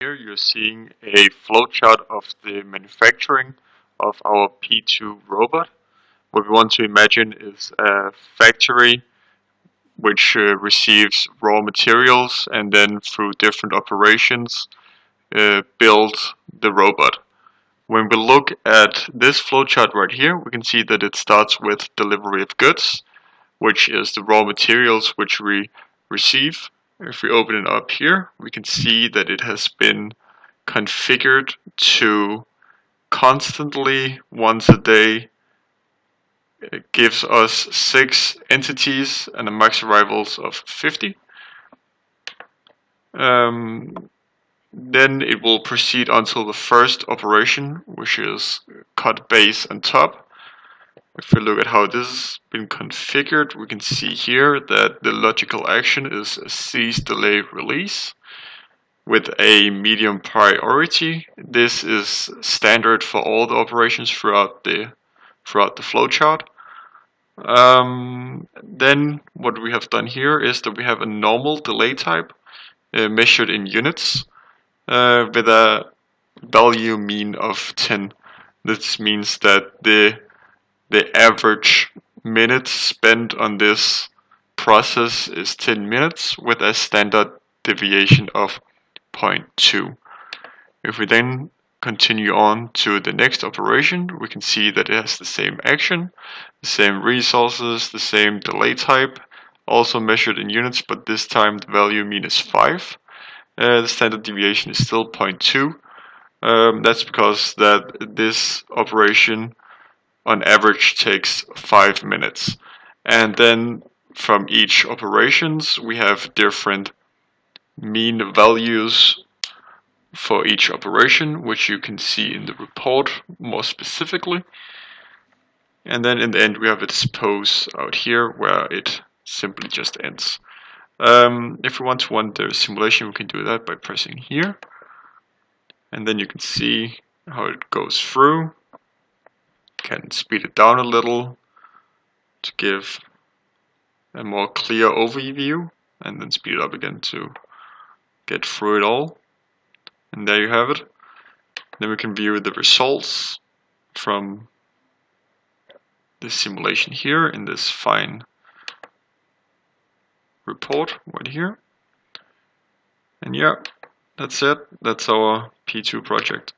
Here you're seeing a flowchart of the manufacturing of our P2 robot. What we want to imagine is a factory which receives raw materials and then through different operations build the robot. When we look at this flowchart right here, we can see that it starts with delivery of goods, which is the raw materials which we receive. If we open it up here, we can see that it has been configured to constantly, once a day, it gives us 6 entities and a max arrivals of 50. Then it will proceed until the first operation, which is cut base and top. If we look at how this has been configured, we can see here that the logical action is a cease, delay, release with a medium priority. This is standard for all the operations throughout the flowchart. Then what we have done here is that we have a normal delay type measured in units with a value mean of 10. This means that the average minutes spent on this process is 10 minutes with a standard deviation of 0.2. If we then continue on to the next operation, we can see that it has the same action, the same resources, the same delay type, also measured in units, but this time the value mean is 5. The standard deviation is still 0.2. That's because that this operation on average takes 5 minutes. And then from each operations we have different mean values for each operation, which you can see in the report more specifically. And then in the end we have a dispose out here where it simply just ends. If we want to run the simulation, we can do that by pressing here. And then you can see how it goes through. Can speed it down a little to give a more clear overview, and then speed it up again to get through it all. And there you have it. Then we can view the results from the simulation here in this fine report right here. And yeah, that's it. That's our P2 project.